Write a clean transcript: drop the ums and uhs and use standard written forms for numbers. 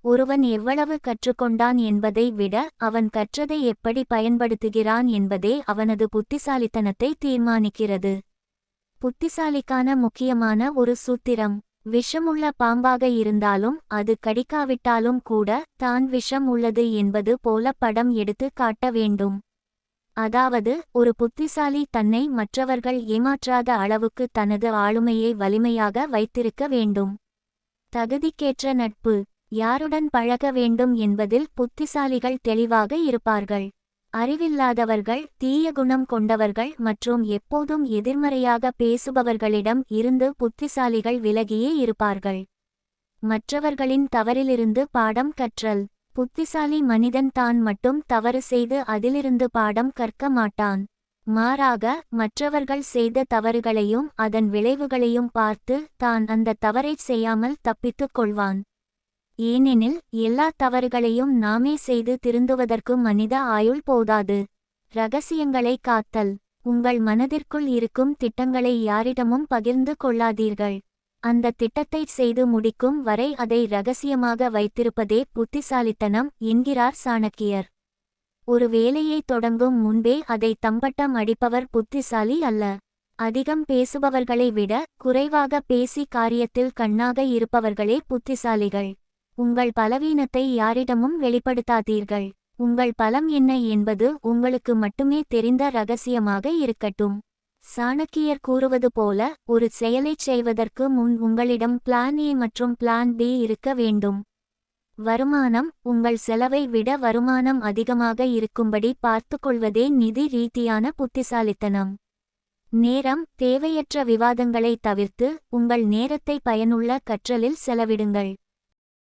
ஒருவன் எவ்வளவு கற்றுக்கொண்டான் என்பதை விட அவன் கற்றதை எப்படி பயன்படுத்துகிறான் என்பதே அவனது புத்திசாலித்தனத்தை தீர்மானிக்கிறது. புத்திசாலிக்கான முக்கியமான ஒரு சூத்திரம்: விஷமுள்ள பாம்பாக இருந்தாலும் அது கடிக்காவிட்டாலும் கூட தான் விஷம் உள்ளது என்பது போல படம் எடுத்து காட்ட வேண்டும். அதாவது ஒரு புத்திசாலி தன்னை மற்றவர்கள் ஏமாற்றாத அளவுக்கு தனது ஆளுமையை வலிமையாக வைத்திருக்க வேண்டும். தகுதிக்கேற்ற நட்பு: யாருடன் பழக வேண்டும் என்பதில் புத்திசாலிகள் தெளிவாக இருப்பார்கள். அறிவில்லாதவர்கள், தீய குணம் கொண்டவர்கள் மற்றும் எப்போதும் எதிர்மறையாக பேசுபவர்களிடம் இருந்து புத்திசாலிகள் விலகியே இருப்பார்கள். மற்றவர்களின் தவறிலிருந்து பாடம் கற்றல்: புத்திசாலி மனிதன் தான் மட்டும் தவறு செய்து அதிலிருந்து பாடம் கற்க மாட்டான். மாறாக மற்றவர்கள் செய்த தவறுகளையும் அதன் விளைவுகளையும் பார்த்து தான் அந்த தவறைச் செய்யாமல் தப்பித்துக் கொள்வான். ஏனெனில் எல்லா தவறுகளையும் நாமே செய்து திருந்துவதற்கு மனித ஆயுள் போதாது. இரகசியங்களை காத்தல்: உங்கள் மனதிற்குள் இருக்கும் திட்டங்களை யாரிடமும் பகிர்ந்து கொள்ளாதீர்கள். அந்த திட்டத்தை செய்து முடிக்கும் வரை அதை இரகசியமாக வைத்திருப்பதே புத்திசாலித்தனம் என்கிறார் சாணக்கியர். ஒரு வேலையை தொடங்கும் முன்பே அதை தம்பட்டம் அடிப்பவர் புத்திசாலி அல்ல. அதிகம் பேசுபவர்களை விட குறைவாக பேசி காரியத்தில் கண்ணாக இருப்பவர்களே புத்திசாலிகள். உங்கள் பலவீனத்தை யாரிடமும் வெளிப்படுத்தாதீர்கள். உங்கள் பலம் என்ன என்பது உங்களுக்கு மட்டுமே தெரிந்த இரகசியமாக இருக்கட்டும். சாணக்கியர் கூறுவது போல, ஒரு செயலைச் செய்வதற்கு முன் உங்களிடம் பிளான் ஏ மற்றும் பிளான் பி இருக்க வேண்டும். வருமானம்: உங்கள் செலவை விட வருமானம் அதிகமாக இருக்கும்படி பார்த்துக்கொள்வதே நிதி ரீதியான புத்திசாலித்தனம். நேரம்: தேவையற்ற விவாதங்களை தவிர்த்து உங்கள் நேரத்தை பயனுள்ள கற்றலில் செலவிடுங்கள்.